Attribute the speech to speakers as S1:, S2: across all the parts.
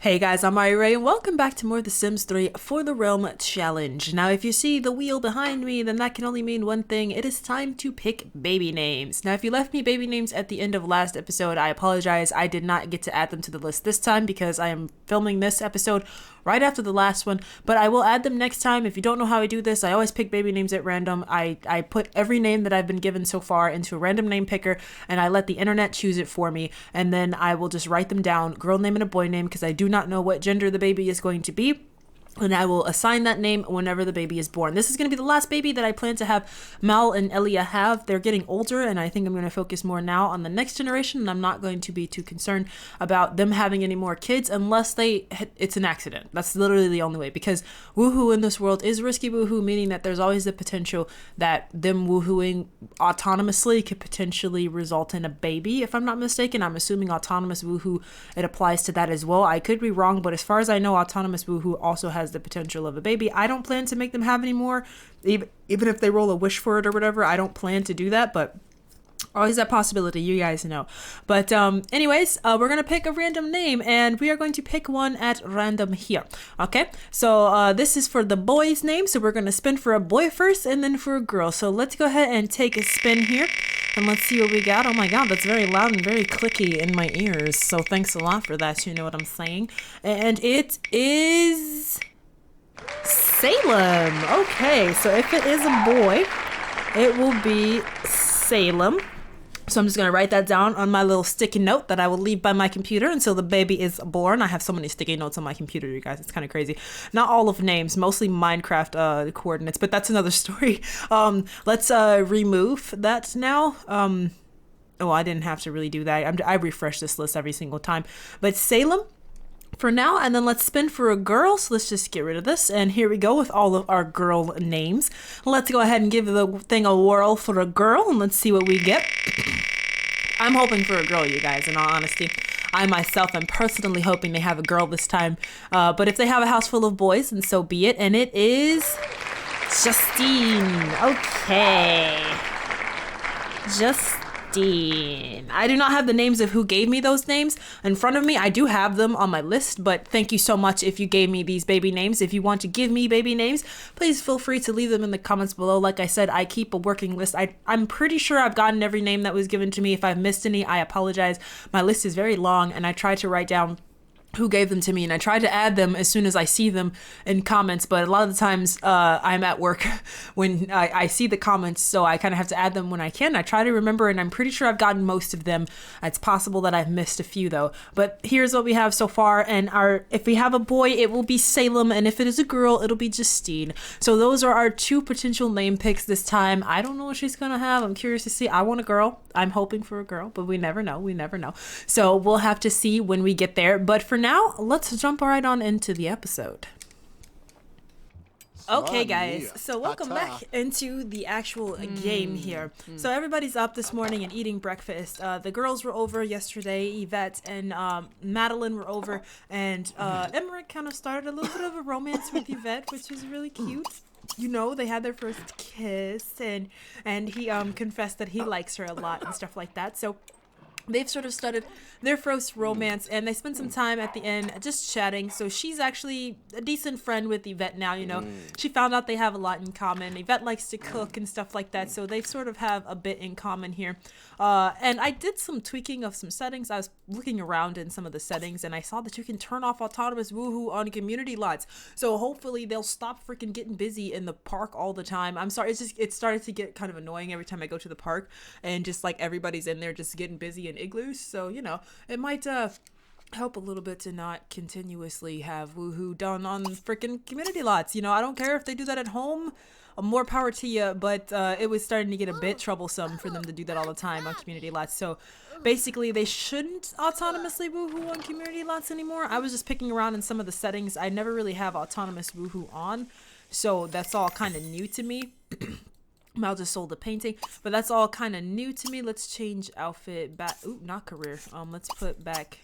S1: Hey guys, I'm Ray and welcome back to more of The Sims 3 For the Realm Challenge. Now if you see the wheel behind me, then that can only mean one thing. It is time to pick baby names. Now if you left me baby names at the end of last episode, I apologize. I did not get to add them to the list this time because I am filming this episode right after the last one, but I will add them next time. If you don't know how I do this, I always pick baby names at random. I put every name that I've been given so far into a random name picker and I let the internet choose it for me, and then I will just write them down, girl name and a boy name, because I do not know what gender the baby is going to be. And I will assign that name whenever the baby is born. This is going to be the last baby that I plan to have Mal and Elia have. They're getting older, and I think I'm going to focus more now on the next generation, and I'm not going to be too concerned about them having any more kids unless it's an accident. That's literally the only way, because woohoo in this world is risky woohoo, meaning that there's always the potential that them woohooing autonomously could potentially result in a baby. If I'm not mistaken, I'm assuming autonomous woohoo, it applies to that as well. I could be wrong, but as far as I know, autonomous woohoo also has the potential of a baby. I don't plan to make them have any more, even if they roll a wish for it or whatever. I don't plan to do that, but always that possibility, you guys know. But anyways, we're gonna pick a random name, and we are going to pick one at random here. Okay, so this is for the boy's name, so we're gonna spin for a boy first and then for a girl. So let's go ahead and take a spin here and let's see what we got. Oh my god, that's very loud and very clicky in my ears, so thanks a lot for that, you know what I'm saying. And it is Salem. Okay, so if it is a boy, it will be Salem. So I'm just going to write that down on my little sticky note that I will leave by my computer until the baby is born. I have so many sticky notes on my computer, you guys. It's kind of crazy. Not all of names, mostly Minecraft coordinates, but that's another story. Let's remove that now. Oh, I didn't have to really do that. I refresh this list every single time. But Salem for now, and then let's spin for a girl. So let's just get rid of this, and here we go with all of our girl names. Let's go ahead and give the thing a whirl for a girl, and let's see what we get. I'm hoping for a girl, you guys, in all honesty. I myself am personally hoping they have a girl this time, but if they have a house full of boys, then so be it. And it is Justine. Okay, Justine. I do not have the names of who gave me those names in front of me. I do have them on my list, but thank you so much if you gave me these baby names. If you want to give me baby names, please feel free to leave them in the comments below. Like I said, I keep a working list. I'm pretty sure I've gotten every name that was given to me. If I've missed any, I apologize. My list is very long, and I try to write down who gave them to me, and I try to add them as soon as I see them in comments, but a lot of the times I'm at work when I see the comments, so I kind of have to add them when I can. I try to remember, and I'm pretty sure I've gotten most of them. It's possible that I've missed a few though, but here's what we have so far. And if we have a boy, it will be Salem, and if it is a girl, it'll be Justine. So those are our two potential name picks this time. I don't know what she's gonna have. I'm curious to see. I want a girl. I'm hoping for a girl, but we never know. So we'll have to see when we get there, but for now, let's jump right on into the episode. Okay guys, so welcome back into the actual game here. So everybody's up this morning and eating breakfast. The girls were over yesterday. Yvette and Madeline were over, and Emmerich kind of started a little bit of a romance with Yvette, which was really cute. You know, they had their first kiss, and he confessed that he likes her a lot and stuff like that. So they've sort of started their first romance, and they spent some time at the end just chatting. So she's actually a decent friend with Yvette now, you know. She found out they have a lot in common. Yvette likes to cook and stuff like that, so they sort of have a bit in common here. And I did some tweaking of some settings. I was looking around in some of the settings, and I saw that you can turn off autonomous woohoo on community lots. So hopefully they'll stop freaking getting busy in the park all the time. I'm sorry, it started to get kind of annoying every time I go to the park, and just like everybody's in there just getting busy and igloos. So, you know, it might help a little bit to not continuously have woohoo done on freaking community lots. You know, I don't care if they do that at home. More power to you, but it was starting to get a bit troublesome for them to do that all the time on community lots. So basically they shouldn't autonomously woohoo on community lots anymore. I was just picking around in some of the settings. I never really have autonomous woohoo on, so that's all kind of new to me. Mal just sold a painting, but that's all kind of new to me. Let's change outfit back. Ooh, not career. Let's put back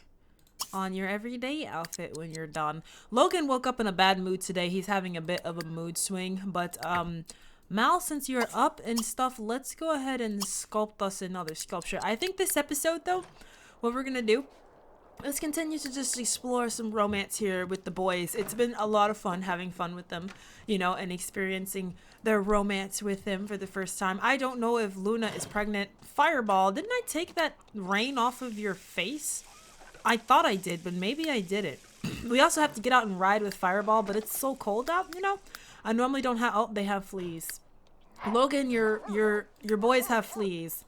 S1: on your everyday outfit when you're done. Logan woke up in a bad mood today. He's having a bit of a mood swing, but Mal, since you're up and stuff, let's go ahead and sculpt us another sculpture. I think this episode though, what we're gonna do let's continue to just explore some romance here with the boys. It's been a lot of fun having fun with them, you know, and experiencing their romance with them for the first time. I don't know if Luna is pregnant. Fireball, didn't I take that rain off of your face? I thought I did, but maybe I didn't. We also have to get out and ride with Fireball, but it's so cold out, you know? I normally don't have... Oh, they have fleas. Logan, your boys have fleas.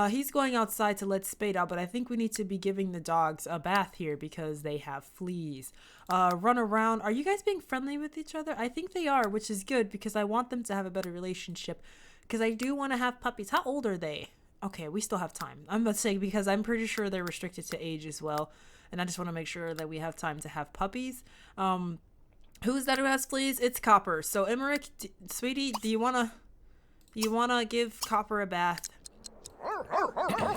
S1: He's going outside to let Spade out, but I think we need to be giving the dogs a bath here because they have fleas. Run around. Are you guys being friendly with each other? I think they are, which is good because I want them to have a better relationship because I do want to have puppies. How old are they? Okay, we still have time. I'm not saying because I'm pretty sure they're restricted to age as well. And I just want to make sure that we have time to have puppies. Who's that who has fleas? It's Copper. So Emmerich, sweetie, do you wanna give Copper a bath?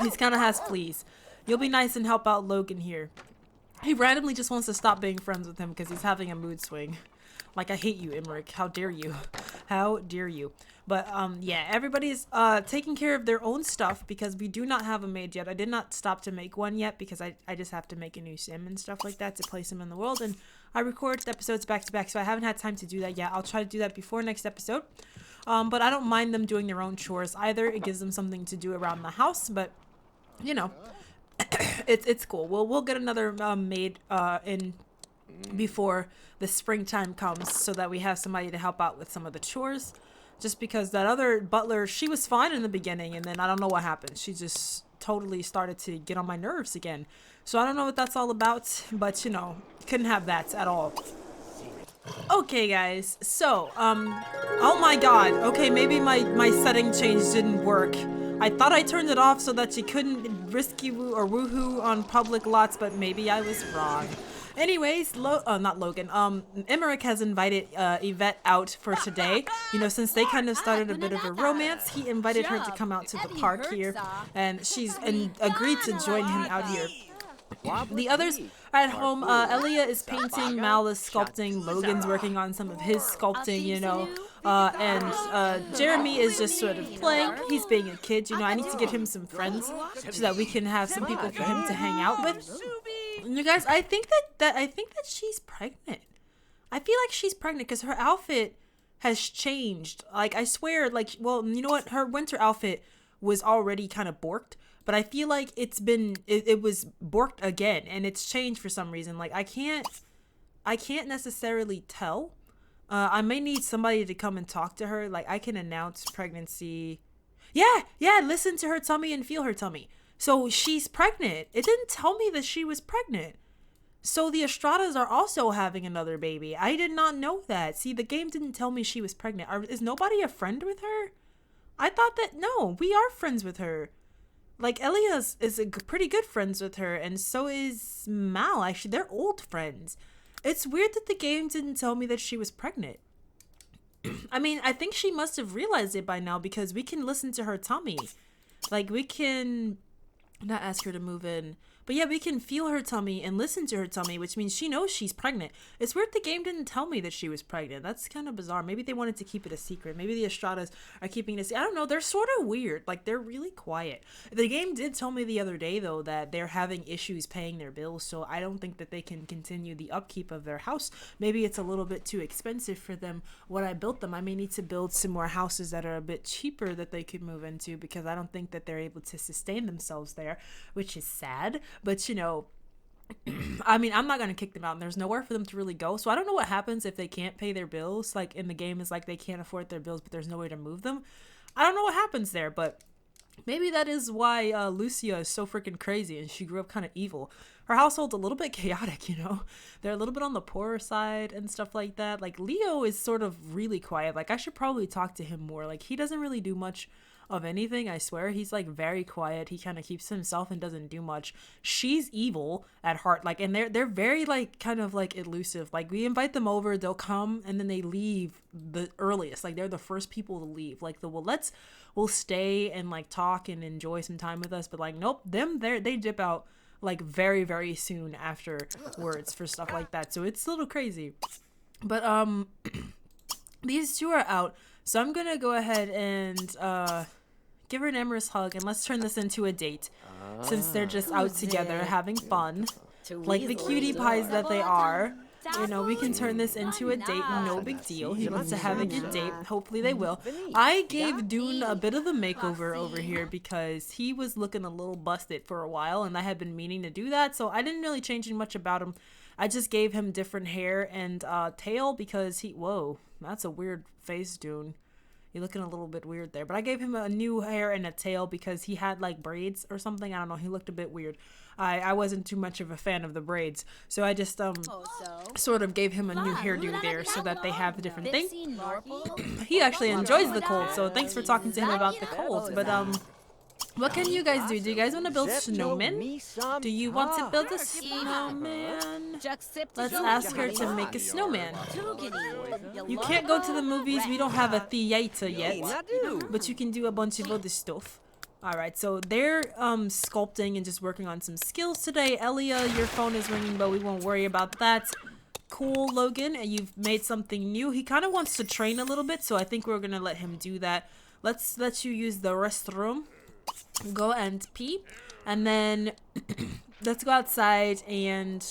S1: He's kind of has fleas. You'll be nice and help out Logan here. He randomly just wants to stop being friends with him because he's having a mood swing. Like, I hate you, Emmerich. How dare you? How dare you? But, yeah, everybody's taking care of their own stuff because we do not have a maid yet. I did not stop to make one yet because I just have to make a new sim and stuff like that to place him in the world. And I record episodes back to back, so I haven't had time to do that yet. I'll try to do that before next episode. But I don't mind them doing their own chores either. It gives them something to do around the house, but, you know, it's cool. We'll get another maid in before the springtime comes so that we have somebody to help out with some of the chores. Just because that other butler, she was fine in the beginning, and then I don't know what happened. She just totally started to get on my nerves again. So I don't know what that's all about, but, you know, couldn't have that at all. Okay, guys, so, oh my god, okay, maybe my setting change didn't work. I thought I turned it off so that you couldn't risky woo or woohoo on public lots, but maybe I was wrong. Anyways, not Logan, Emmerich has invited Yvette out for today. You know, since they kind of started a bit of a romance, he invited her to come out to the park here, and she's agreed to join him out here. The others are at home. Elia is painting, Mal is sculpting, Logan's working on some of his sculpting, you know, and Jeremy is just sort of playing. He's being a kid, you know. I need to get him some friends so that we can have some people for him to hang out with. You guys, I think that she's pregnant. I feel like she's pregnant because her outfit has changed. Like, I swear, like, well, you know what? Her winter outfit was already kind of borked. But I feel like it was borked again, and it's changed for some reason. Like, I can't necessarily tell. I may need somebody to come and talk to her. Like, I can announce pregnancy. Yeah, listen to her tummy and feel her tummy. So she's pregnant. It didn't tell me that she was pregnant. So the Estradas are also having another baby. I did not know that. See, the game didn't tell me she was pregnant. Is nobody a friend with her? I thought that, no, we are friends with her. Like, Elias is pretty good friends with her, and so is Mal. Actually, they're old friends. It's weird that the game didn't tell me that she was pregnant. I mean, I think she must have realized it by now because we can listen to her tummy. Like, we can not ask her to move in. But yeah, we can feel her tummy and listen to her tummy, which means she knows she's pregnant. It's weird the game didn't tell me that she was pregnant. That's kind of bizarre. Maybe they wanted to keep it a secret. Maybe the Estradas are keeping it a secret. I don't know. They're sort of weird. Like, they're really quiet. The game did tell me the other day, though, that they're having issues paying their bills, so I don't think that they can continue the upkeep of their house. Maybe it's a little bit too expensive for them when I built them. I may need to build some more houses that are a bit cheaper that they could move into because I don't think that they're able to sustain themselves there, which is sad. But, you know, I mean, I'm not going to kick them out and there's nowhere for them to really go. So I don't know what happens if they can't pay their bills. Like, in the game is like they can't afford their bills, but there's no way to move them. I don't know what happens there, but maybe that is why Lucia is so freaking crazy and she grew up kind of evil. Her household's a little bit chaotic, you know? They're a little bit on the poorer side and stuff like that. Like, Leo is sort of really quiet. Like, I should probably talk to him more. Like, he doesn't really do much of anything, I swear. He's like very quiet. He kind of keeps to himself and doesn't do much. She's evil at heart, like, and they're very like kind of like elusive. Like, we invite them over, they'll come and then they leave the earliest. Like, they're the first people to leave. Like, the Willetts will stay and like talk and enjoy some time with us, but like, nope, they dip out like very, very soon afterwards for stuff like that. So it's a little crazy. But these two are out. So I'm going to go ahead and give her an amorous hug, and let's turn this into a date since they're just out together having fun. like the cutie pies that they are. You know, we can turn this into a date, no big deal. He wants to have a good date. Hopefully they will. I gave Dune a bit of a makeover over here because he was looking a little busted for a while and I had been meaning to do that. So I didn't really change much about him. I just gave him different hair and tail because whoa, that's a weird face, Dune. You're looking a little bit weird there. But I gave him a new hair and a tail because he had like braids or something. I don't know. He looked a bit weird. I wasn't too much of a fan of the braids. So I just sort of gave him a new hairdo there so that they have a different thing. He actually enjoys the cold. So thanks for talking to him about the cold. But what can you guys do? Do you guys want to build snowmen? Do you want to build a snowman? Let's ask her to make a snowman. You can't go to the movies. We don't have a theater yet. But you can do a bunch of other stuff. Alright, so they're sculpting and just working on some skills today. Elia, your phone is ringing, but we won't worry about that. Cool, Logan, and you've made something new. He kind of wants to train a little bit, so I think we're going to let him do that. Let's let you use the restroom. Go and pee. And then let's go outside and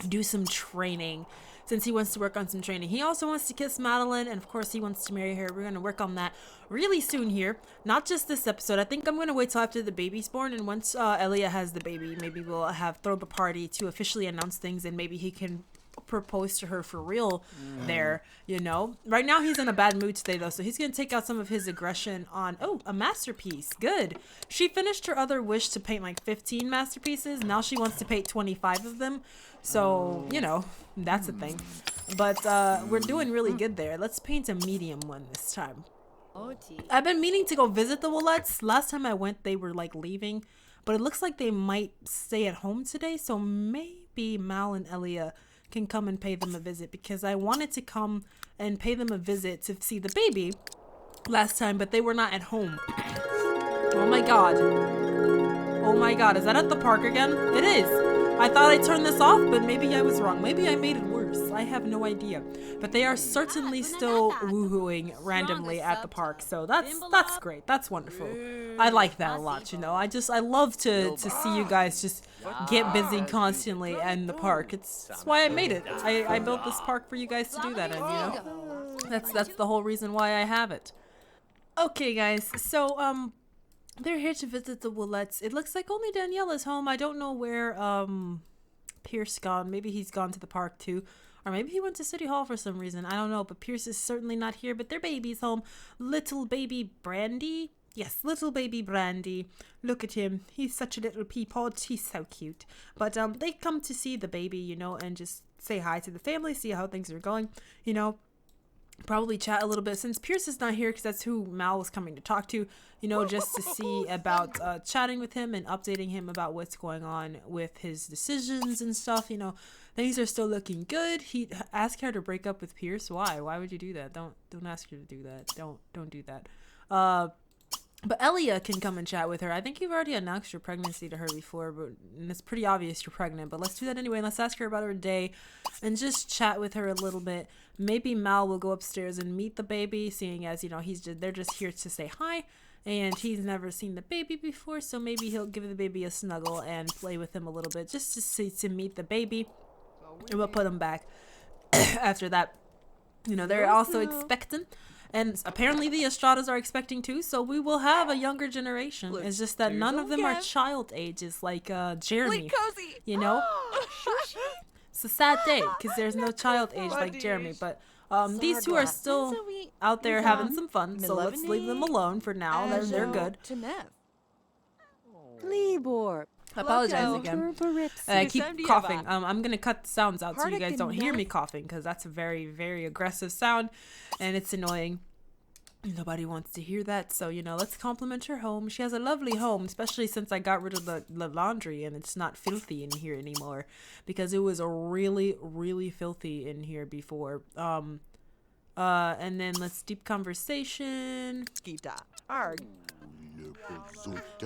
S1: do some training. Since he wants to work on some training. He also wants to kiss Madeline, and of course he wants to marry her. We're going to work on that really soon here. Not just this episode. I think I'm going to wait till after the baby's born, and once Elia has the baby, maybe we'll throw the party to officially announce things, and maybe he can propose to her for real there, you know. Right now he's in a bad mood today though, so he's going to take out some of his aggression on, oh, a masterpiece. Good. She finished her other wish to paint like 15 masterpieces. Now she wants to paint 25 of them. So, you know, that's a thing. But we're doing really good there. Let's paint a medium one this time. I've been meaning to go visit the Willetts. Last time I went, they were like leaving. But it looks like they might stay at home today. So maybe Mal and Elia can come and pay them a visit. Because I wanted to come and pay them a visit to see the baby last time. But they were not at home. Oh my god. Oh my god. Is that at the park again? It is. I thought I turned this off, but maybe I was wrong. Maybe I made it worse. I have no idea. But they are certainly still woohooing randomly at the park. So that's great. That's wonderful. I like that a lot, you know. I love to see you guys just get busy constantly in the park. That's why I made it. I built this park for you guys to do that in, you know. That's the whole reason why I have it. Okay, guys. So, they're here to visit the Willetts. It looks like only Daniela's home. I don't know where Pierce gone. Maybe he's gone to the park too. Or maybe he went to City Hall for some reason. I don't know. But Pierce is certainly not here. But their baby's home. Little baby Brandy. Yes, little baby Brandy. Look at him. He's such a little peapod. He's so cute. But they come to see the baby, you know, and just say hi to the family. See how things are going, you know. Probably chat a little bit since Pierce is not here because that's who Mal was coming to talk to, you know, just to see about chatting with him and updating him about what's going on with his decisions and stuff. You know, things are still looking good. He asked her to break up with Pierce. Why would you do that? Don't ask her to do that. Don't do that. But Elia can come and chat with her. I think you've already announced your pregnancy to her before, and it's pretty obvious you're pregnant. But let's do that anyway. Let's ask her about her day and just chat with her a little bit. Maybe Mal will go upstairs and meet the baby, seeing as, you know, they're just here to say hi. And he's never seen the baby before, so maybe he'll give the baby a snuggle and play with him a little bit just to meet the baby. And we'll put him back after that. You know, they're also expecting. And apparently the Estradas are expecting too, so we will have a younger generation. It's just that none of them are child ages like Jeremy. You know? It's a sad day because there's no child age like Jeremy. But these two are still out there having some fun, so let's leave them alone for now. They're good. I apologize again. I keep coughing. I'm going to cut the sounds out so you guys don't hear me coughing because that's a very, very aggressive sound and it's annoying. Nobody wants to hear that. So, you know, let's compliment her home. She has a lovely home, especially since I got rid of the laundry and it's not filthy in here anymore because it was really, really filthy in here before. And then let's deep conversation.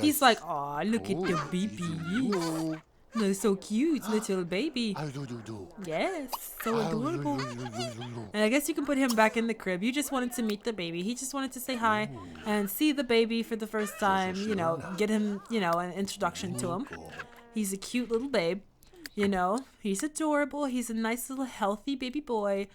S1: He's like, aw, look at the baby. They're so cute, little baby. Yes, so adorable. And I guess you can put him back in the crib. You just wanted to meet the baby. He just wanted to say hi and see the baby for the first time, you know, get him, you know, an introduction to him. He's a cute little babe. You know, he's adorable. He's a nice little healthy baby boy.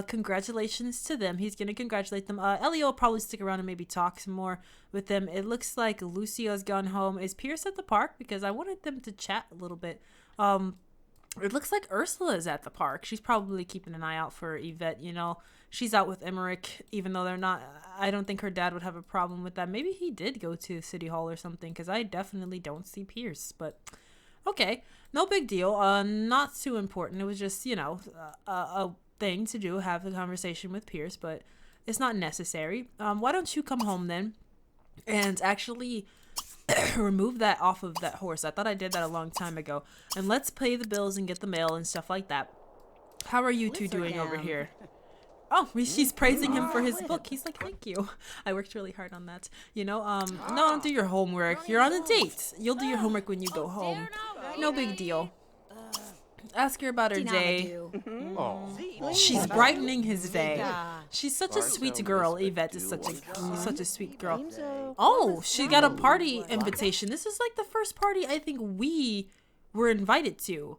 S1: Congratulations to them. He's gonna congratulate them. Elio will probably stick around and maybe talk some more with them. It looks like Lucio's gone home. Is Pierce at the park? Because I wanted them to chat a little bit. It looks like Ursula is at the park. She's probably keeping an eye out for Yvette, you know. She's out with Emmerich, even though they're not. I don't think her dad would have a problem with that. Maybe he did go to City Hall or something, because I definitely don't see Pierce. But, okay, no big deal. Not too important. It was just, you know, a thing to do, have a conversation with Pierce, but it's not necessary. Why don't you come home then and actually remove that off of that horse? I thought I did that a long time ago. And let's pay the bills and get the mail and stuff like that. How are you two doing over here? Oh, she's praising him for his book. He's like, thank you. I worked really hard on that. You know, no, don't do your homework. You're on a date. You'll do your homework when you go home. No big deal. Ask her about her day. She's brightening his day. She's such a sweet girl. Yvette is such a sweet girl. Oh, she got a party invitation. This is like the first party I think we were invited to.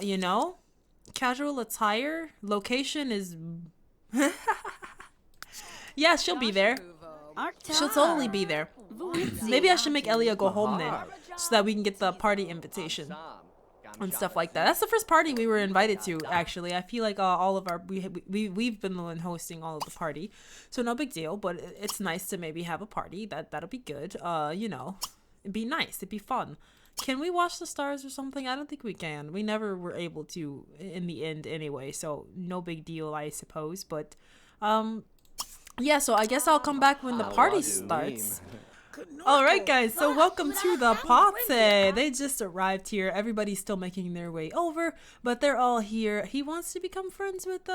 S1: You know? Casual attire. Location is... Yeah, she'll be there. She'll totally be there. Maybe I should make Elia go home then, so that we can get the party invitation and stuff like that. That's the first party we were invited to, actually. I feel like all of our... We've been the one hosting all of the party, so no big deal, but it's nice to maybe have a party. That'll be good. You know, it'd be nice. It'd be fun. Can we watch the stars or something? I don't think we can. We never were able to in the end anyway, so no big deal, I suppose. But, yeah, so I guess I'll come back when the party starts. All right, guys, so welcome to the party. They just arrived here. Everybody's still making their way over, but they're all here. He wants to become friends with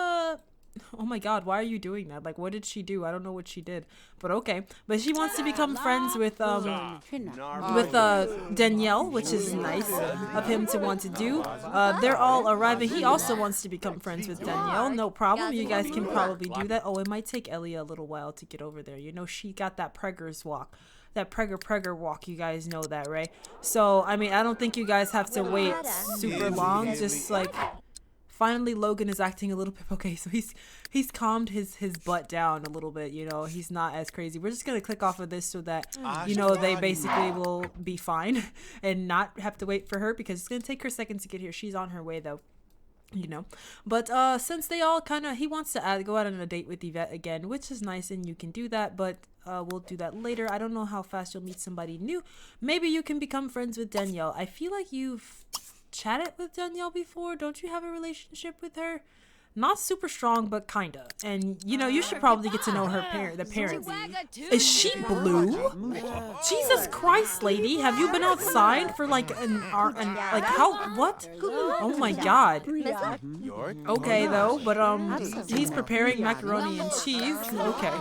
S1: oh my god, why are you doing that? Like, what did she do? I don't know what she did, but okay. But she wants to become friends with Danielle, which is nice of him to want to do. They're all arriving. He also wants to become friends with Danielle. No problem. You guys can probably do that. Oh, it might take Ellie a little while to get over there. You know, she got that pregger's walk. That pregger walk, you guys know that, right? So, I mean, I don't think you guys have to wait super long. Just like... Finally, Logan is acting a little bit okay, so he's calmed his butt down a little bit, you know. He's not as crazy. We're just going to click off of this so that, you know, they basically will be fine and not have to wait for her, because it's going to take her a second to get here. She's on her way, though, you know. But since they all kind of, he wants to go out on a date with Yvette again, which is nice, and you can do that, but we'll do that later. I don't know how fast you'll meet somebody new. Maybe you can become friends with Danielle. I feel like you've chatted with Danielle before. Don't you have a relationship with her? Not super strong, but kinda. And you know, you should probably get to know her the parents. Is she blue? Jesus Christ, lady, have you been outside for like an hour? Like how? What? Oh my god. Okay though, but he's preparing macaroni and cheese. Okay.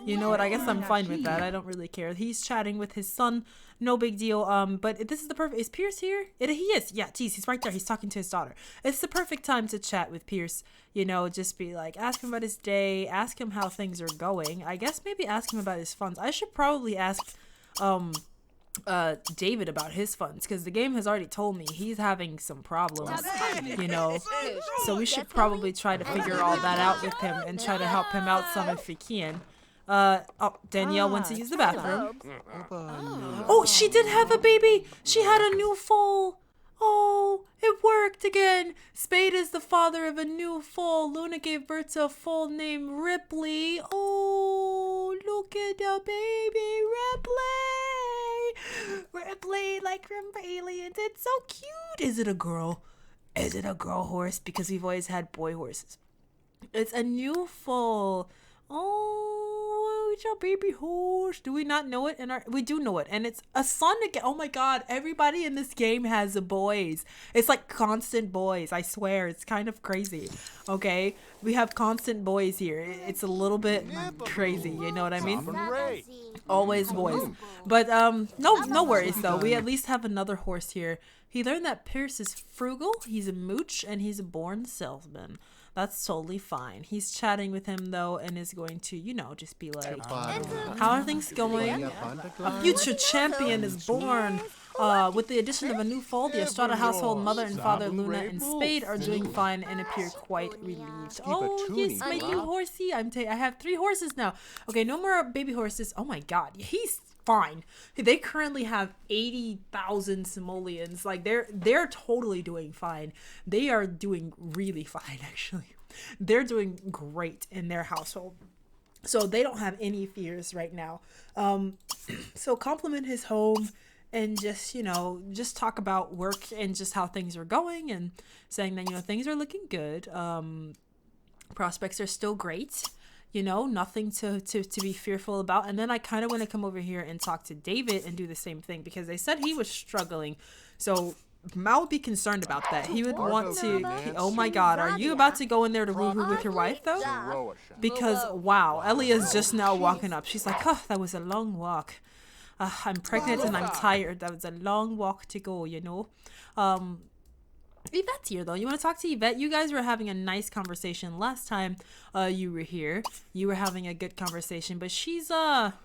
S1: You know what? I guess I'm fine with that. I don't really care. He's chatting with his son. No big deal. But this is the perfect... Is Pierce here? He is. Yeah, geez, he's right there. He's talking to his daughter. It's the perfect time to chat with Pierce. You know, just be like, ask him about his day. Ask him how things are going. I guess maybe ask him about his funds. I should probably ask David about his funds, because the game has already told me he's having some problems, you know. So we should probably try to figure all that out with him and try to help him out some if we can. Danielle went to use the bathroom. Oh, she did have a baby. She had a new foal. Oh, it worked again. Spade is the father of a new foal. Luna gave birth to a foal named Ripley. Oh, look at the baby, Ripley. Ripley, like from Aliens. It's so cute. Is it a girl? Is it a girl horse? Because we've always had boy horses. It's a new foal. Oh, it's your baby horse. Do we not know it? We do know it, and it's a son again. Oh my god, everybody in this game has boys. It's like constant boys. I swear, it's kind of crazy. Okay, we have constant boys here. It's a little bit crazy. You know what I mean? Always boys. But no worries though. We at least have another horse here. He learned that Pierce is frugal. He's a mooch, and he's a born salesman. That's totally fine. He's chatting with him, though, and is going to, you know, just be like, how are things going? A future champion is born. With the addition of a new foal, the Estrada household, mother and father Luna and Spade are doing fine and appear quite relieved. Oh, yes, my new horsey. I have 3 horses now. Okay, no more baby horses. Oh my god, he's fine. They currently have 80,000 simoleons. Like they're totally doing fine. They are doing really fine actually. They're doing great in their household. So they don't have any fears right now. So compliment his home and just, just talk about work and just how things are going and saying that, things are looking good. Prospects are still great. Nothing to be fearful about. And then I kind of want to come over here and talk to David and do the same thing because they said he was struggling. So Mal would be concerned about that. He would want to... Oh my god, are you about to go in there to woohoo with your wife though? Because, wow, Elia's just now walking up. She's like, oh, that was a long walk. I'm pregnant and I'm tired. That was a long walk to go, Yvette's here though. You want to talk to Yvette? You guys were having a nice conversation last time you were here. You were having a good conversation, but she's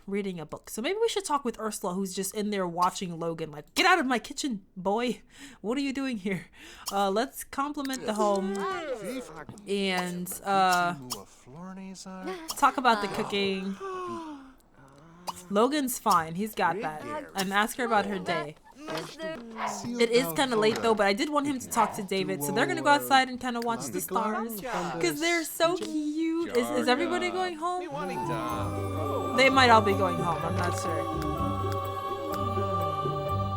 S1: reading a book. So maybe we should talk with Ursula, who's just in there watching Logan like, get out of my kitchen, boy. What are you doing here? Let's compliment the home and talk about the cooking. Logan's fine. He's got that. And ask her about her day. It is kind of late though, but I did want him to talk to David, so they're gonna go outside and kind of watch the stars because they're so cute. Is everybody going home? They might all be going home. I'm not sure.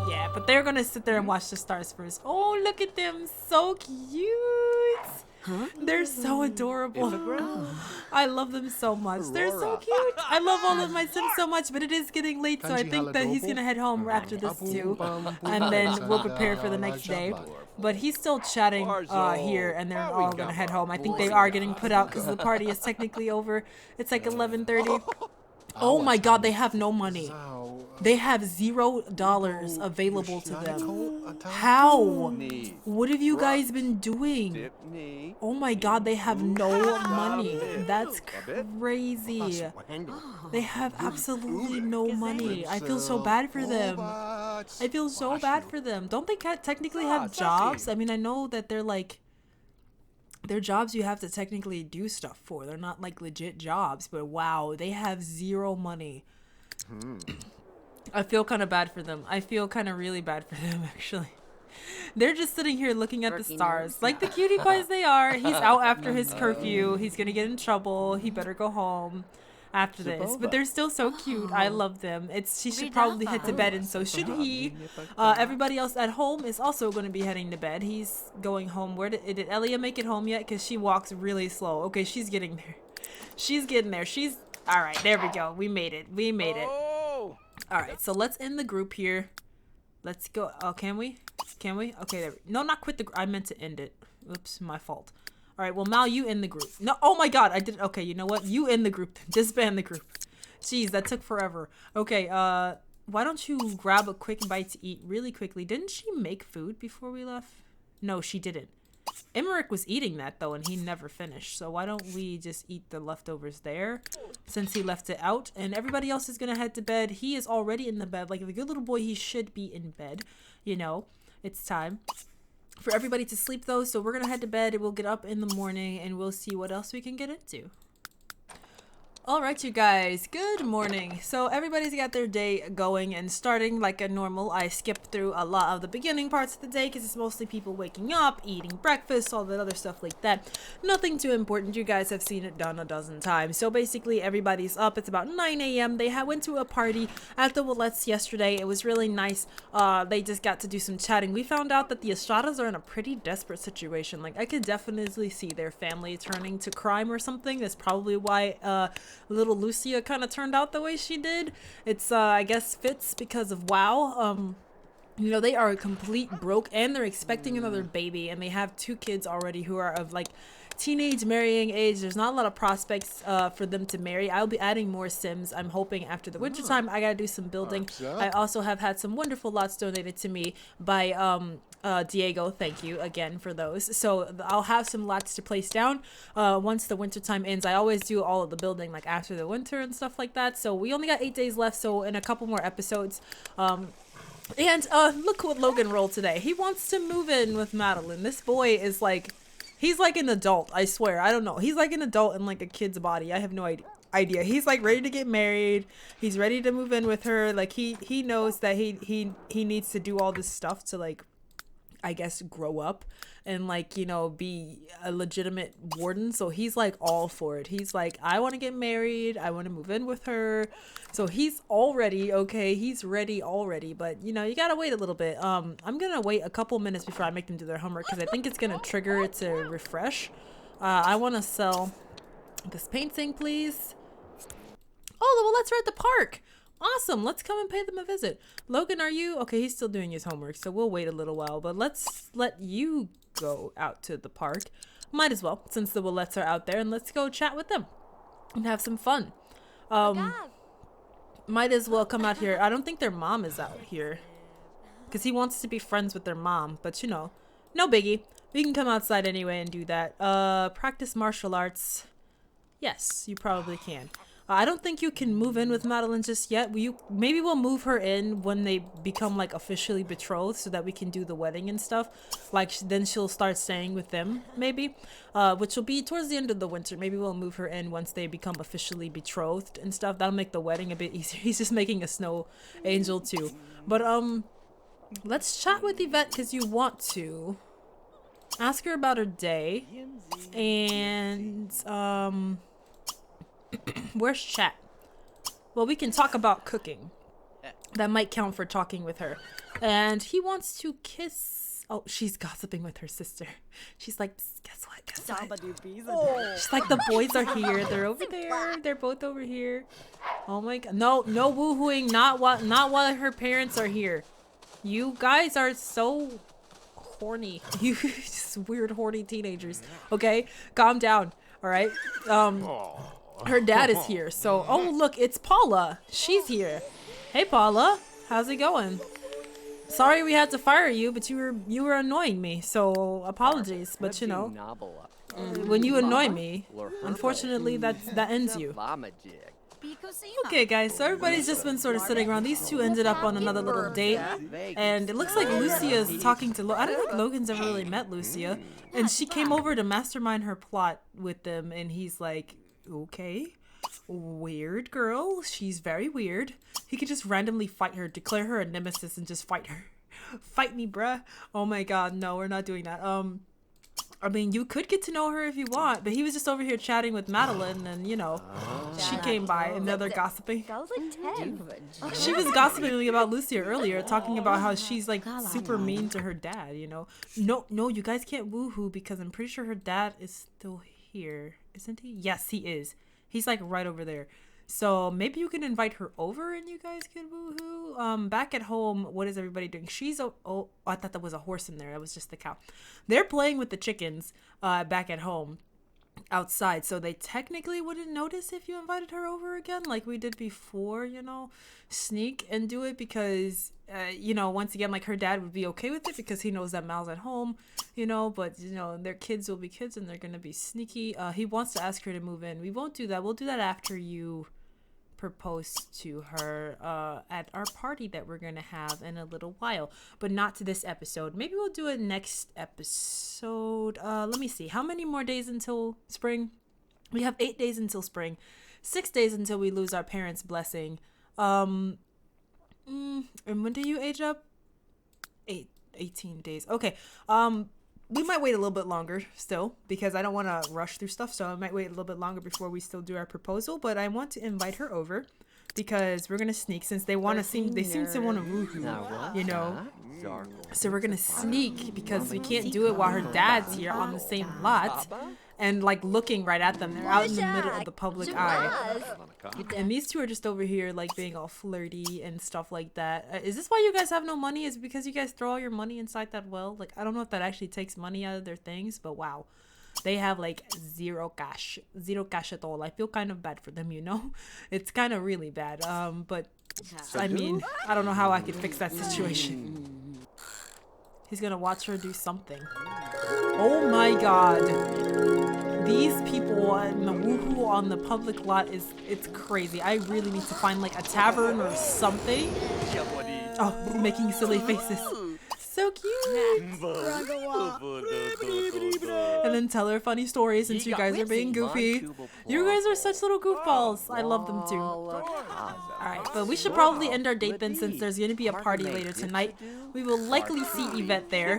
S1: Yeah, but they're gonna sit there and watch the stars first. Oh, look at them, so cute. They're so adorable. I love them so much. They're so cute. I love all of my Sims so much, but it is getting late, so I think that he's going to head home after this too. And then we'll prepare for the next day. But he's still chatting here, and they're all going to head home. I think they are getting put out because the party is technically over. It's like 11:30. Oh my god, they have no money. They have $0 available to them. How? What have you guys been doing? Oh my god, they have no money. That's crazy. They have absolutely no money. I feel so bad for them. I feel so bad for them. Don't they technically have jobs? I mean, I know that they're like... They're jobs you have to technically do stuff for. They're not like legit jobs, but wow, they have 0 money. I feel kind of bad for them. I feel kind of really bad for them, actually. They're just sitting here looking at the stars. Like the cutie pies they are. He's out after his curfew. He's going to get in trouble. He better go home after this. But they're still so cute. I love them. She should probably head to bed, and so should he. Everybody else at home is also going to be heading to bed. He's going home. Did Elia make it home yet? Because she walks really slow. Okay, she's getting there. She's getting there. All right, there we go. We made it. All right, so let's end the group here. Let's go. Oh, can we? Okay, there. No, not quit the group. I meant to end it. Oops, my fault. All right, well, Mal, you in the group. No, oh my god, I did. Okay, you know what? You in the group. Disband the group. Jeez, that took forever. Okay, why don't you grab a quick bite to eat really quickly? Didn't she make food before we left? No, she didn't. Emmerich was eating that, though, and he never finished. So why don't we just eat the leftovers there since he left it out? And everybody else is going to head to bed. He is already in the bed. Like the good little boy, he should be in bed. It's time for everybody to sleep, though. So we're going to head to bed. We'll get up in the morning, and we'll see what else we can get into. All right, you guys, good morning. So everybody's got their day going and starting like a normal. I skipped through a lot of the beginning parts of the day because it's mostly people waking up, eating breakfast, all that other stuff like that. Nothing too important. You guys have seen it done a dozen times. So basically everybody's up. It's about 9 a.m. They went to a party at the Willetts yesterday. It was really nice. They just got to do some chatting. We found out that the Estradas are in a pretty desperate situation. Like I could definitely see their family turning to crime or something. That's probably why little Lucia kind of turned out the way she did. It's I guess fits because of WoW. They are complete broke, and they're expecting another baby, and they have 2 kids already who are of like teenage marrying age. There's not a lot of prospects for them to marry. I'll be adding more Sims. I'm hoping after the winter time. I gotta do some building. I also have had some wonderful lots donated to me by Diego. Thank you again for those. So I'll have some lots to place down once the winter time ends. I always do all of the building like after the winter and stuff like that. So we only got 8 days left. So in a couple more episodes, And look what Logan rolled today. He wants to move in with Madeline. This boy is like, he's like an adult, I swear. I don't know. He's like an adult in like a kid's body. I have no idea. He's like ready to get married. He's ready to move in with her. Like he knows that he needs to do all this stuff to like, I guess, grow up and like, you know, be a legitimate warden. So he's like all for it. He's like, I want to get married. I want to move in with her. So he's all ready. Okay, he's ready already. But you know, you gotta wait a little bit. I'm gonna wait a couple minutes before I make them do their homework because I think it's gonna trigger it to refresh. I want to sell this painting, please. Oh, well, let's at the park. Awesome. Let's come and pay them a visit. Logan, are you? Okay, he's still doing his homework, so we'll wait a little while. But let's let you go out to the park. Might as well, since the Willetts are out there, and let's go chat with them and have some fun. Might as well come out here. I don't think their mom is out here because he wants to be friends with their mom. But, you know, no biggie. We can come outside anyway and do that. Practice martial arts. Yes, you probably can. I don't think you can move in with Madeline just yet. Maybe we'll move her in when they become like officially betrothed so that we can do the wedding and stuff. Like then she'll start staying with them maybe, which will be towards the end of the winter. Maybe we'll move her in once they become officially betrothed and stuff. That'll make the wedding a bit easier. He's just making a snow angel too. But let's chat with Yvette because you want to. Ask her about her day. And where's chat? Well, we can talk about cooking. That might count for talking with her. And he wants to kiss. Oh, she's gossiping with her sister. She's like, guess what? Guess what? Oh. She's like, the boys are here. They're over there. They're both over here. Oh my god. No woohooing. Not while her parents are here. You guys are so horny. You just weird horny teenagers. Okay? Calm down. All right? Her dad is here, so oh look, it's Paula. She's here. Hey Paula, how's it going? Sorry we had to fire you, but you were annoying me, so apologies. But you know, when you annoy me, unfortunately that ends you. Okay guys, so everybody's just been sort of sitting around. These two ended up on another little date, and it looks like Lucia's talking to I don't think Logan's ever really met Lucia, and she came over to mastermind her plot with them, and he's like, okay, weird girl, she's very weird. He could just randomly fight her, declare her a nemesis, and just fight her. Fight me, bruh. Oh my god, no, we're not doing that. I mean, you could get to know her if you want, but he was just over here chatting with Madeline, and you know, she came by and they're gossiping. She was gossiping about Lucia earlier, talking about how she's like super mean to her dad, you know. No, you guys can't woohoo because I'm pretty sure her dad is still here, isn't he? Yes, he is. He's like right over there. So maybe you can invite her over and you guys can woohoo. Back at home, what is everybody doing? Oh, I thought that was a horse in there. That was just the cow. They're playing with the chickens back at home outside, so they technically wouldn't notice if you invited her over again like we did before, you know. Sneak and do it because you know, once again, like her dad would be okay with it because he knows that Mal's at home, you know, but you know, their kids will be kids and they're gonna be sneaky. He wants to ask her to move in. We won't do that. We'll do that after you propose to her at our party that we're gonna have in a little while, but not to this episode. Maybe we'll do it next episode. Let me see, how many more days until spring? We have 8 days until spring, 6 days until we lose our parents' blessing. And when do you age up? 18 days. Okay. We might wait a little bit longer still because I don't want to rush through stuff. So I might wait a little bit longer before we still do our proposal. But I want to invite her over because we're gonna sneak since they seem to want to woohoo, you know. So we're gonna sneak because we can't do it while her dad's here on the same lot and like looking right at them. They're out in the middle of the public eye. And these two are just over here like being all flirty and stuff like that. Is this why you guys have no money? Is it because you guys throw all your money inside that well? Like, I don't know if that actually takes money out of their things, but wow. They have like zero cash at all. I feel kind of bad for them, you know. It's kind of really bad. But I mean, I don't know how I could fix that situation. He's gonna watch her do something. Oh my god. These people and the woohoo on the public lot it's crazy. I really need to find like a tavern or something Oh, making silly faces. So cute. And then tell her funny stories since you guys are being goofy. You guys are such little goofballs. I love them too. Alright, but we should probably end our date then since there's going to be a party later tonight. We will likely see Yvette there.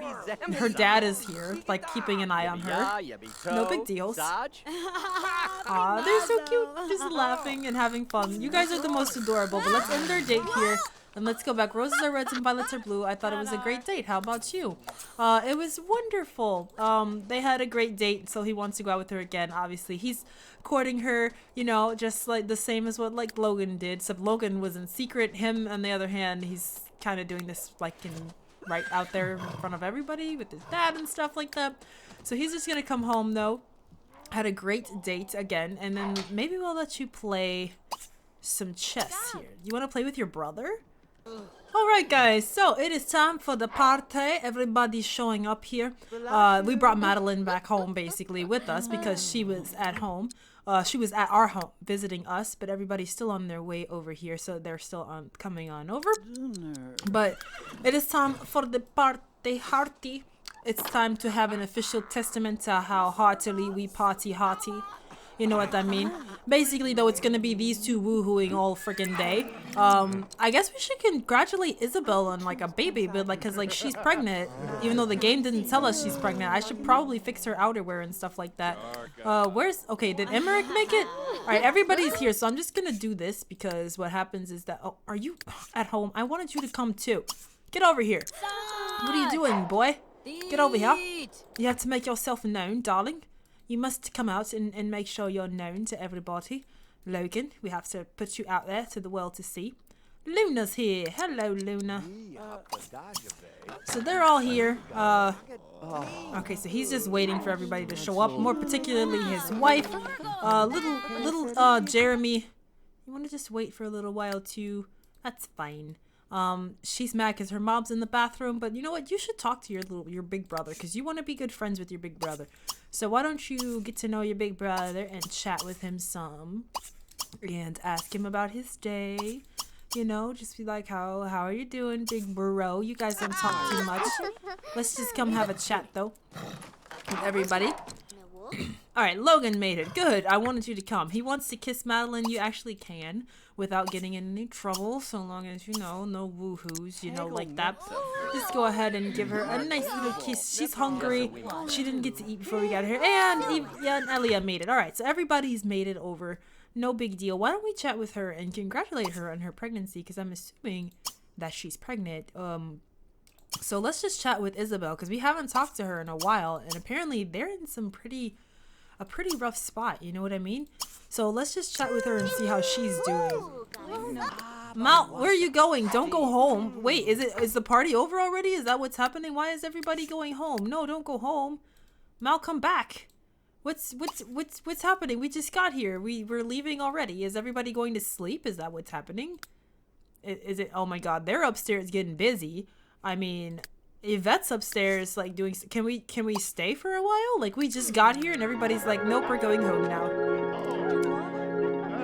S1: Her dad is here, like keeping an eye on her. No big deals. Aw, they're so cute. Just laughing and having fun. You guys are the most adorable, but let's end our date here. And let's go back. Roses are reds and violets are blue. I thought it was a great date. How about you? It was wonderful. They had a great date, so he wants to go out with her again. Obviously, he's courting her, you know, just like the same as what like Logan did. Except Logan was in secret. Him, on the other hand, he's kind of doing this like right out there in front of everybody with his dad and stuff like that. So he's just gonna come home though. Had a great date again, and then maybe we'll let you play some chess here. You want to play with your brother? Alright guys, so it is time for the party. Everybody's showing up here. We brought Madeline back home basically with us because she was at home. She was at our home visiting us, but everybody's still on their way over here, so they're still coming on over. But it is time for the party hearty. It's time to have an official testament to how heartily we party hearty. You know what I mean? Basically, though, it's gonna be these two woohooing all freaking day. I guess we should congratulate Isabel on, like, a baby, but, like, cause, like, she's pregnant. Even though the game didn't tell us she's pregnant, I should probably fix her outerwear and stuff like that. Okay, did Emmerich make it? Alright, everybody's here, so I'm just gonna do this because what happens is that, oh, are you at home? I wanted you to come, too. Get over here. What are you doing, boy? Get over here. You have to make yourself known, darling. You must come out and make sure you're known to everybody. Logan, we have to put you out there to the world to see. Luna's here. Hello, Luna. So they're all here. Okay, so he's just waiting for everybody to show up. More particularly his wife. Little Jeremy. You want to just wait for a little while too? That's fine. She's mad because her mom's in the bathroom, but you know what? You should talk to your big brother because you want to be good friends with your big brother. So why don't you get to know your big brother and chat with him some and ask him about his day. You know, just be like, how are you doing, big bro? You guys don't talk too much. Let's just come have a chat though with everybody. Alright, Logan made it. Good. I wanted you to come. He wants to kiss Madeline. You actually can without getting in any trouble, so long as, you know, no woohoos, you know, like that. Just go ahead and give her a nice little kiss. She's hungry. She didn't get to eat before we got here. And Elia made it. Alright, so everybody's made it over. No big deal. Why don't we chat with her and congratulate her on her pregnancy, because I'm assuming that she's pregnant. So let's just chat with Isabel, because we haven't talked to her in a while, and apparently they're in a pretty rough spot, you know what I mean? So let's just chat with her and see how she's doing. Mal, where are you going? Don't go home. Wait, is the party over already? Is that what's happening? Why is everybody going home? No, don't go home. Mal, come back. What's happening? We just got here. We're leaving already. Is everybody going to sleep? Is that what's happening? Is it? Oh my God, they're upstairs getting busy. I mean, Yvette's upstairs, like, doing... Can we stay for a while? Like, we just got here and everybody's like, nope, we're going home now.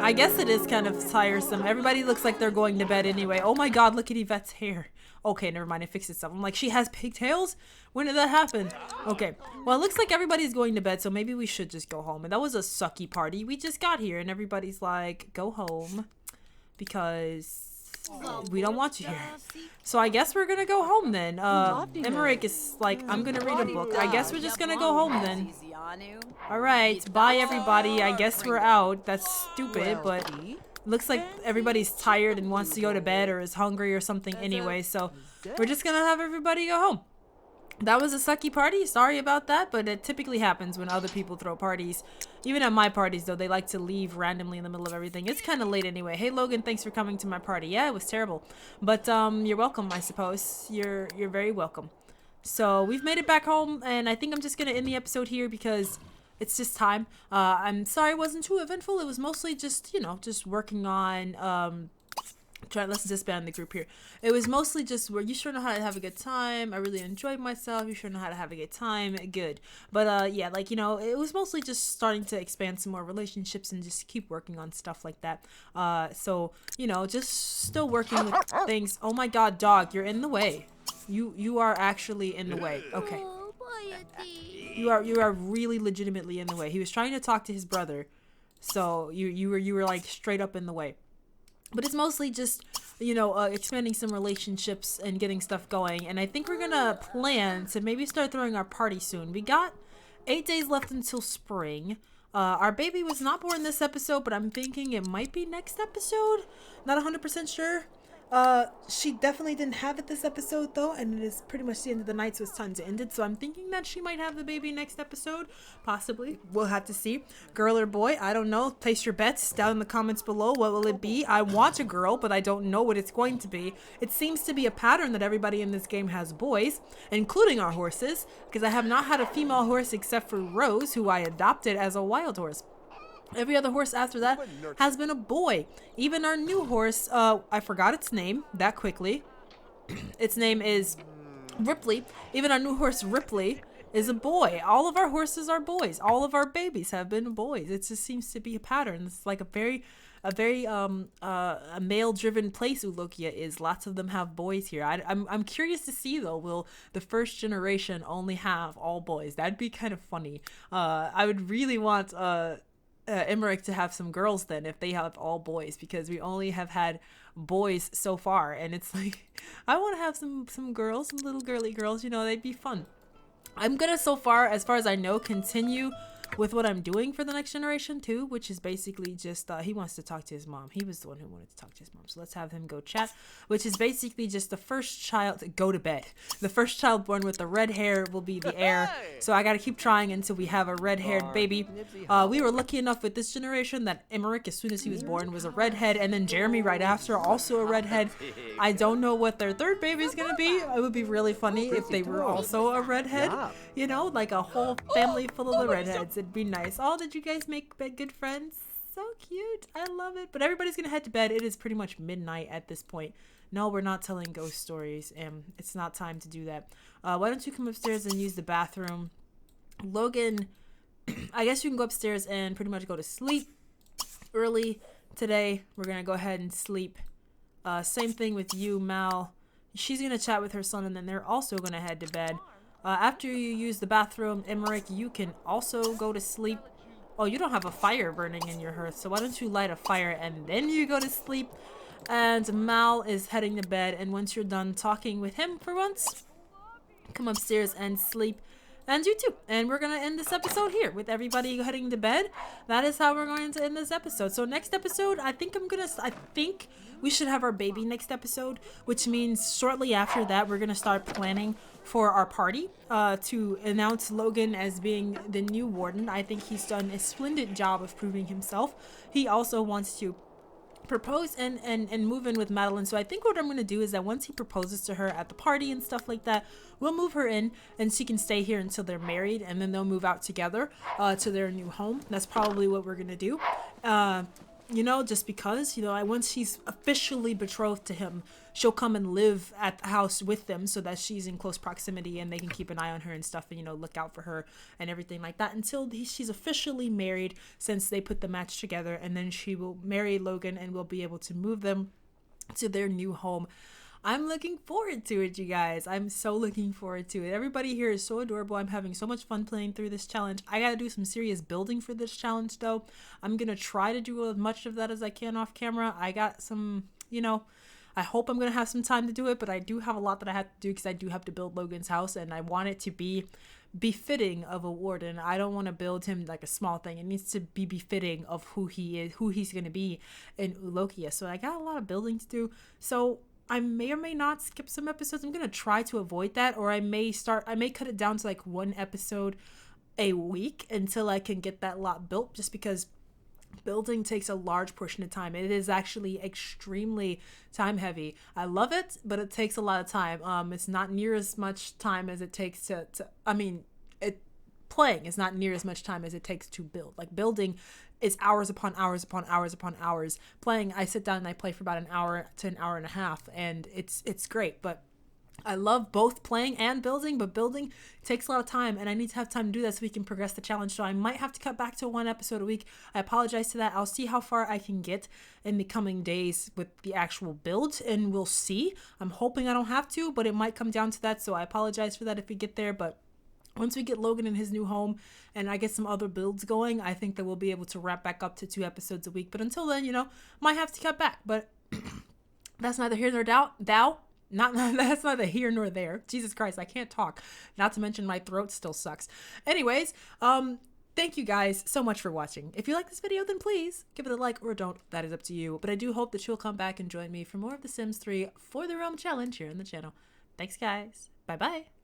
S1: I guess it is kind of tiresome. Everybody looks like they're going to bed anyway. Oh my God, look at Yvette's hair. Okay, never mind, it fixed itself. I'm like, she has pigtails? When did that happen? Okay, well, it looks like everybody's going to bed, so maybe we should just go home. And that was a sucky party. We just got here and everybody's like, go home. Because... we don't want you here. So I guess we're gonna go home then. Emmerich is like, I'm gonna read a book. I guess we're just gonna go home then. Alright, bye everybody. I guess we're out. That's stupid, but looks like everybody's tired and wants to go to bed or is hungry or something anyway. So we're just gonna have everybody go home. That was a sucky party. Sorry about that, but it typically happens when other people throw parties. Even at my parties, though, they like to leave randomly in the middle of everything. It's kind of late anyway. Hey, Logan, thanks for coming to my party. Yeah, it was terrible. But you're welcome, I suppose. You're very welcome. So we've made it back home, and I think I'm just going to end the episode here because it's just time. I'm sorry it wasn't too eventful. It was mostly just, you know, just working on... Let's disband the group here. It was mostly just where you sure know how to have a good time. I really enjoyed myself. You sure know how to have a good time. Good. But yeah, like, it was mostly just starting to expand some more relationships and just keep working on stuff like that. So, just still working with things. Oh my God, dog, you're in the way. You are actually in the way. Okay. You are really legitimately in the way. He was trying to talk to his brother. So you were like straight up in the way. But it's mostly just, expanding some relationships and getting stuff going. And I think we're going to plan to maybe start throwing our party soon. We got 8 days left until spring. Our baby was not born this episode, but I'm thinking it might be next episode. Not 100% sure. She definitely didn't have it this episode though, and it is pretty much the end of the night, so it's time to end it. So I'm thinking that she might have the baby next episode, possibly. We'll have to see. Girl or boy, I don't know. Place your bets down in the comments below. What will it be? I want a girl, but I don't know what it's going to be. It seems to be a pattern that everybody in this game has boys, including our horses, because I have not had a female horse except for Rose, who I adopted as a wild horse. Every other horse after that has been a boy. Even our new horse, I forgot its name that quickly. Its name is Ripley. Even our new horse Ripley is a boy. All of our horses are boys. All of our babies have been boys. It just seems to be a pattern. It's like a very male-driven place Ulokia is. Lots of them have boys here. I'm curious to see though, will the first generation only have all boys? That'd be kind of funny. I would really want Emmerich to have some girls then if they have all boys, because we only have had boys so far, and it's like I want to have some girls, some little girly girls, they'd be fun. I'm gonna, so far as I know, continue with what I'm doing for the next generation too, which is basically just he wants to talk to his mom. He was the one who wanted to talk to his mom, so let's have him go chat, which is basically just the first child to go to bed. The first child born with the red hair will be the heir, so I gotta keep trying until we have a red-haired baby. We were lucky enough with this generation that Emmerich, as soon as he was born, was a redhead, and then Jeremy right after, also a redhead. I don't know what their third baby is gonna be. It would be really funny if they were also a redhead, like a whole family full of the redheads. It'd be nice. Oh, did you guys make good friends? So cute. I love it. But everybody's gonna head to bed. It is pretty much midnight at this point. No, we're not telling ghost stories, and it's not time to do that. Why don't you come upstairs and use the bathroom? Logan, I guess you can go upstairs and pretty much go to sleep early today. We're gonna go ahead and sleep. Same thing with you, Mal. She's gonna chat with her son, and then they're also gonna head to bed. After you use the bathroom, Emmerich, you can also go to sleep. Oh, you don't have a fire burning in your hearth, so why don't you light a fire and then you go to sleep? And Mal is heading to bed, and once you're done talking with him for once, come upstairs and sleep. And you too. And we're going to end this episode here with everybody heading to bed. That is how we're going to end this episode. So next episode, I think we should have our baby next episode, which means shortly after that, we're going to start planning for our party to announce Logan as being the new warden. I think he's done a splendid job of proving himself. He also wants to propose and move in with Madeline. So I think what I'm going to do is that once he proposes to her at the party and stuff like that, we'll move her in and she can stay here until they're married, and then they'll move out together to their new home. That's probably what we're going to do. Just because, once she's officially betrothed to him, she'll come and live at the house with them so that she's in close proximity and they can keep an eye on her and stuff and, look out for her and everything like that until she's officially married, since they put the match together, and then she will marry Logan and we'll be able to move them to their new home. I'm looking forward to it, you guys. I'm so looking forward to it. Everybody here is so adorable. I'm having so much fun playing through this challenge. I gotta do some serious building for this challenge, though. I'm gonna try to do as much of that as I can off camera. I got some, I hope I'm gonna have some time to do it, but I do have a lot that I have to do because I do have to build Logan's house, and I want it to be befitting of a warden. I don't want to build him like a small thing. It needs to be befitting of who he is, who he's gonna be in Ulokia. So I got a lot of building to do. So I may or may not skip some episodes. I'm going to try to avoid that, or I may cut it down to like one episode a week until I can get that lot built, just because building takes a large portion of time. It is actually extremely time heavy. I love it, but it takes a lot of time. It's not near as much time as it takes playing is not near as much time as it takes to build. Like building is hours upon hours upon hours upon hours. Playing, I sit down and I play for about an hour to an hour and a half, and it's great. But I love both playing and building, but building takes a lot of time, and I need to have time to do that so we can progress the challenge. So I might have to cut back to 1 episode a week. I apologize to that. I'll see how far I can get in the coming days with the actual build, and we'll see. I'm hoping I don't have to, but it might come down to that, so I apologize for that if we get there. But once we get Logan in his new home and I get some other builds going, I think that we'll be able to wrap back up to 2 episodes a week. But until then, might have to cut back. But that's neither here nor that's neither here nor there. Jesus Christ, I can't talk. Not to mention my throat still sucks. Anyways, thank you guys so much for watching. If you like this video, then please give it a like or don't. That is up to you. But I do hope that you'll come back and join me for more of The Sims 3 For the Realm challenge here on the channel. Thanks, guys. Bye-bye.